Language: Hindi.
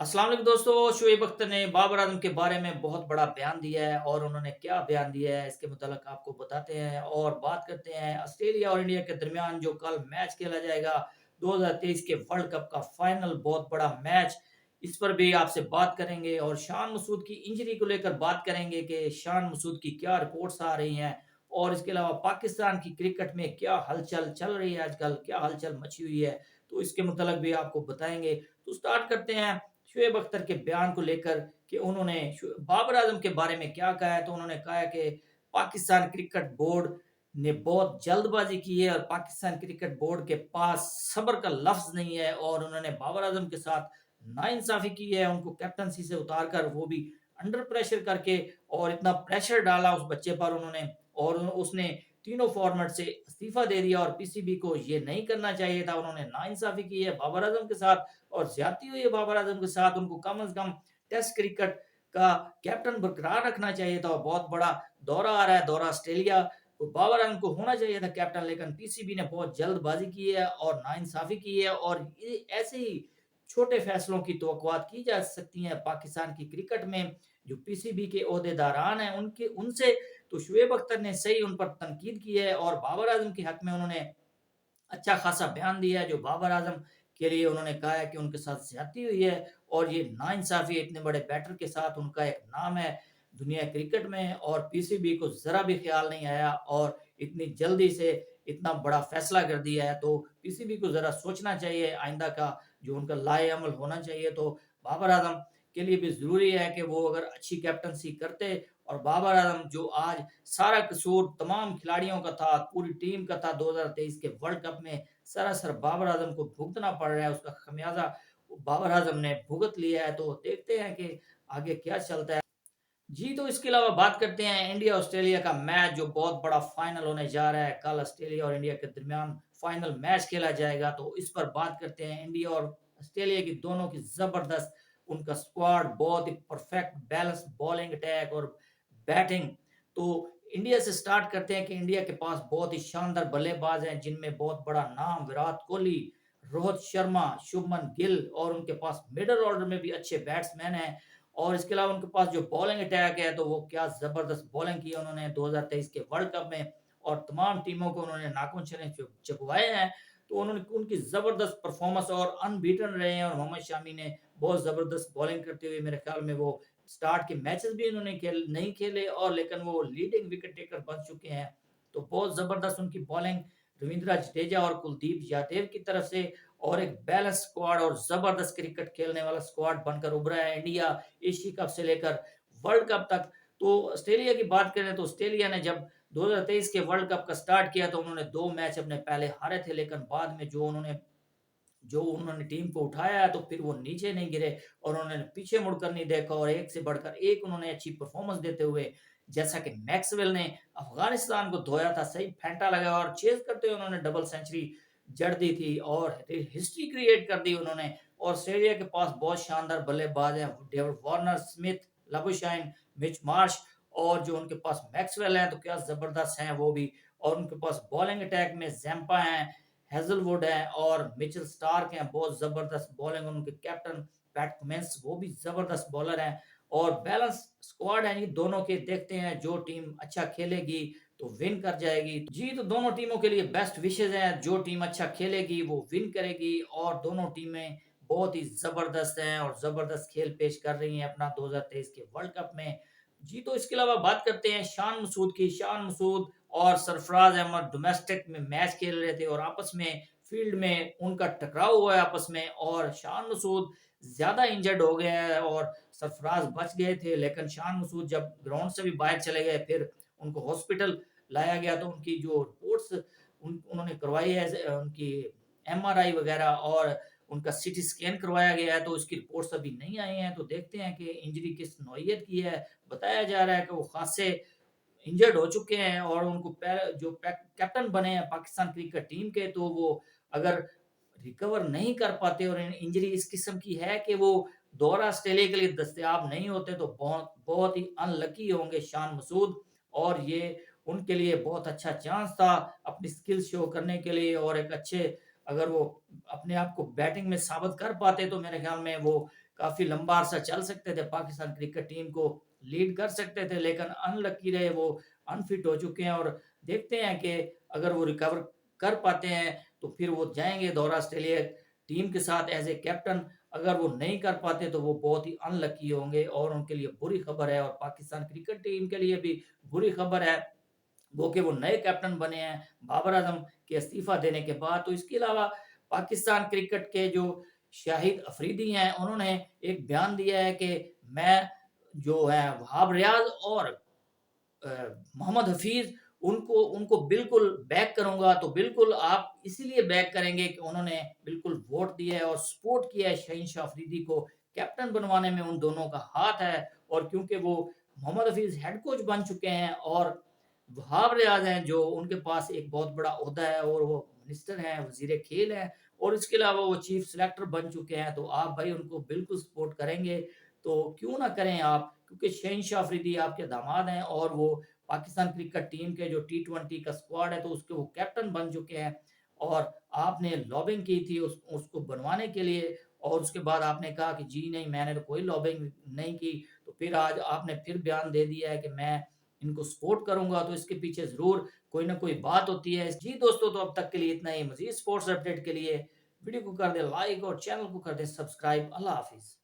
अस्सलाम वालेकुम दोस्तों, शोएब अख्तर ने बाबर आजम के बारे में बहुत बड़ा बयान दिया है और उन्होंने क्या बयान दिया है इसके मुतालिक आपको बताते हैं और बात करते हैं ऑस्ट्रेलिया और इंडिया के दरमियान जो कल मैच खेला जाएगा 2023 के वर्ल्ड कप का फाइनल बहुत बड़ा मैच। इस पर भी आपसे बात करेंगे और शान मसूद की इंजरी को लेकर बात करेंगे कि शान मसूद की क्या रिपोर्ट्स आ रही हैं और इसके अलावा पाकिस्तान की क्रिकेट में क्या हलचल चल रही है, आजकल क्या हलचल मची हुई है, तो इसके मुतालिक भी आपको बताएंगे। तो स्टार्ट करते हैं शोएब अख्तर के बयान को लेकर कि उन्होंने बाबर आजम के बारे में क्या कहा है। तो उन्होंने कहा है कि पाकिस्तान क्रिकेट बोर्ड ने बहुत जल्दबाजी की है और पाकिस्तान क्रिकेट बोर्ड के पास सब्र का लफ्ज नहीं है और उन्होंने बाबर आजम के साथ नाइंसाफी की है, उनको कैप्टनसी से उतार कर वो भी अंडर प्रेशर करके और इतना प्रेशर डाला उस बच्चे पर उन्होंने और उसने तीनों फॉर्मेट से इस्तीफा दे दिया और पीसीबी को ये नहीं करना चाहिए था। उन्होंने नाइंसाफी की है बाबर आजम के साथ और ज्यादती हुई है बाबर आजम के साथ। उनको कम से कम टेस्ट क्रिकेट का कैप्टन बरकरार रखना चाहिए था और बहुत बड़ा दौरा आ रहा है, दौरा ऑस्ट्रेलिया, तो बाबर आजम को होना चाहिए था कैप्टन, लेकिन पीसीबी ने बहुत जल्दबाजी की है और नाइंसाफी की है और ये ऐसे ही छोटे फैसलों की तवक्कुआत की जा सकती है पाकिस्तान की क्रिकेट में। जो पीसीबी के ओहदेदारान हैं उनके उनसे तो शुएब अख्तर ने सही उन पर तनकीद की है और बाबर आजम के हक में उन्होंने अच्छा खासा बयान दिया है। जो बाबर आजम के लिए उन्होंने कहा है कि उनके साथ ज्यादती हुई है और ये नाइंसाफी है, इतने बड़े बैटर के साथ उनका एक नाम है दुनिया क्रिकेट में और पीसीबी को जरा भी ख्याल नहीं आया और इतनी जल्दी से इतना बड़ा फैसला कर दिया है। तो पीसीबी को जरा सोचना चाहिए आइंदा का, जो उनका लाए अमल होना चाहिए। तो बाबर आजम के लिए भी जरूरी है कि वो अगर अच्छी कैप्टनसी करते और बाबर आजम जो आज सारा कसूर तमाम खिलाड़ियों का था, पूरी टीम का था 2023 के वर्ल्ड कप में, सरासर बाबर आजम को भुगतना पड़ रहा है, उसका खमियाजा बाबर आजम ने भुगत लिया है। तो देखते हैं कि आगे क्या चलता है। जी, तो इसके अलावा बात करते हैं इंडिया ऑस्ट्रेलिया का मैच जो बहुत बड़ा फाइनल होने जा रहा है। कल ऑस्ट्रेलिया और इंडिया के दरमियान फाइनल मैच खेला जाएगा, तो इस पर बात करते हैं। इंडिया और ऑस्ट्रेलिया की दोनों की जबरदस्त उनका स्क्वाड, बहुत ही परफेक्ट बैलेंस बॉलिंग अटैक और बैटिंग। तो इंडिया से स्टार्ट करते हैं कि इंडिया के पास बहुत ही शानदार बल्लेबाज हैं जिनमें बहुत बड़ा नाम विराट कोहली, रोहित शर्मा, शुभमन गिल और उनके पास मिडल ऑर्डर में भी अच्छे बैट्समैन हैं और इसके अलावा उनके पास जो बॉलिंग अटैक है तो वो क्या जबरदस्त बॉलिंग की है उन्होंने 2023 के वर्ल्ड कप में और तमाम टीमों को उन्होंने नाखून चबवाए हैं। तो उन्होंने उनकी जबरदस्त परफॉर्मेंस और अनबीटन रहे हैं और मोहम्मद शामी ने बहुत जबरदस्त बॉलिंग करते हुए मेरे ख्याल में वो स्टार्ट के मैचेस भी उन्होंने नहीं खेले और लेकिन वो लीडिंग विकेट टेकर बन चुके हैं। तो बहुत जबरदस्त उनकी बॉलिंग रविंद्र जडेजा और कुलदीप यादव की तरफ से और एक बैलेंस स्क्वाड और जबरदस्त क्रिकेट खेलने वाला स्क्वाड बनकर उभरा है इंडिया एशिया कप से लेकर वर्ल्ड कप तक। तो ऑस्ट्रेलिया की बात करें तो ऑस्ट्रेलिया ने जब 2023 के वर्ल्ड कप का स्टार्ट किया तो उन्होंने 2 मैच अपने पहले हारे थे, लेकिन बाद में जो उन्होंने टीम को उठाया है तो फिर वो नीचे नहीं गिरे और उन्होंने पीछे मुड़कर नहीं देखा और एक से बढ़कर एक उन्होंने अच्छी परफॉर्मेंस देते हुए, जैसा कि मैक्सवेल ने अफगानिस्तान को धोया था, सही फेंटा लगा और चेज करते हुए उन्होंने डबल सेंचुरी जड़ दी थी और हिस्ट्री क्रिएट कर दी उन्होंने। और ऑस्ट्रेलिया के पास बहुत शानदार बल्लेबाज हैं, David Warner, Smith, Labuschagne, Mitch Marsh और जो उनके पास मैक्सवेल हैं तो क्या जबरदस्त हैं वो भी। और उनके पास बॉलिंग अटैक में जैम्पा हैं, हेजलवुड है और मिचेल स्टार्क हैं, बहुत जबरदस्त बॉलिंग। उनके कैप्टन पैट कमिंस वो भी जबरदस्त बॉलर हैं और बैलेंस स्क्वाड है ये दोनों के। देखते हैं जो टीम अच्छा खेलेगी तो विन कर जाएगी। जी, तो दोनों टीमों के लिए बेस्ट विशेज हैं, जो टीम अच्छा खेलेगी वो विन करेगी और दोनों टीमें बहुत ही जबरदस्त हैं और जबरदस्त खेल पेश कर रही हैं अपना 2023 के वर्ल्ड कप में। जी, तो इसके अलावा बात करते हैं शान मसूद की। शान मसूद और सरफराज अहमद डोमेस्टिक में मैच खेल रहे थे और आपस में फील्ड में उनका टकराव हुआ है आपस में और शान मसूद ज्यादा इंजर्ड हो गया है और सरफराज बच गए थे, लेकिन शान मसूद जब ग्राउंड से भी बाहर चले गए फिर उनको हॉस्पिटल लाया गया तो उनकी जो रिपोर्ट्स उन्होंने करवाई है, उनकी एमआरआई वगैरह और उनका सीटी स्कैन करवाया गया है तो उसकी रिपोर्ट्स अभी नहीं आई हैं। तो देखते हैं कि इंजरी किस नौयत की है। बताया जा रहा है कि वो खासे इंजर्ड हो चुके हैं और उनको जो कैप्टन बने हैं पाकिस्तान क्रिकेट टीम के, तो वो अगर रिकवर नहीं कर पाते और इंजरी इस किस्म की है कि वो दोबारा ऑस्ट्रेलिया के लिए दस्तयाब नहीं होते तो बहुत बहुत ही अनलकी होंगे शान मसूद। और ये उनके लिए बहुत अच्छा चांस था अपनी स्किल शो करने के लिए और एक अच्छे, अगर वो अपने आप को बैटिंग में साबित कर पाते तो मेरे ख्याल में वो काफ़ी लंबा अरसा चल सकते थे, पाकिस्तान क्रिकेट टीम को लीड कर सकते थे, लेकिन अनलकी रहे, वो अनफिट हो चुके हैं और देखते हैं कि अगर वो रिकवर कर पाते हैं, तो फिर वो जाएँगे दौरा ऑस्ट्रेलिया टीम के साथ एज़ ए कैप्टन। अगर वो नहीं कर पाते, तो वो बहुत ही अनलकी होंगे और उनके लिए बुरी खबर है, और पाकिस्तान क्रिकेट टीम के लिए भी बुरी खबर है, वो नए कैप्टन बने हैं बाबर आजम के इस्तीफा देने के बाद। तो इसके अलावा पाकिस्तान क्रिकेट के जो शाहिद अफरीदी हैं, उन्होंने एक बयान दिया है कि मैं जो है वहाब रियाज और अ, मोहम्मद हफीज उनको उनको बिल्कुल बैक करूंगा। तो बिल्कुल आप इसीलिए बैक करेंगे कि उन्होंने बिल्कुल वोट दिया है और सपोर्ट किया है शहीन अफरीदी को कैप्टन बनवाने में, उन दोनों का हाथ है। और क्योंकि वो मोहम्मद हफीज हेड कोच बन चुके हैं और वहाब रियाज हैं जो उनके पास एक बहुत बड़ा ओहदा है, और वो मिनिस्टर हैं, वजीर खेल हैं, और इसके अलावा वो चीफ सिलेक्टर बन चुके हैं। तो आप भाई उनको बिल्कुल सपोर्ट करेंगे, तो क्यों ना करें आप, क्योंकि शहनशाह अफरीदी आपके दामाद हैं और वो पाकिस्तान क्रिकेट टीम के जो टी20 का स्क्वाड है, तो उसके वो कैप्टन बन चुके हैं। और आपने लॉबिंग की थी उसको बनवाने के लिए, और उसके बाद आपने कहा कि जी नहीं, मैंने तो कोई लॉबिंग नहीं की। तो फिर आज आपने फिर बयान दे दिया है कि मैं इनको सपोर्ट करूंगा, तो इसके पीछे जरूर कोई ना कोई बात होती है। जी दोस्तों, तो अब तक के लिए इतना ही। मजीद स्पोर्ट्स अपडेट के लिए वीडियो को कर दे लाइक और चैनल को कर दे सब्सक्राइब। अल्लाह हाफिज।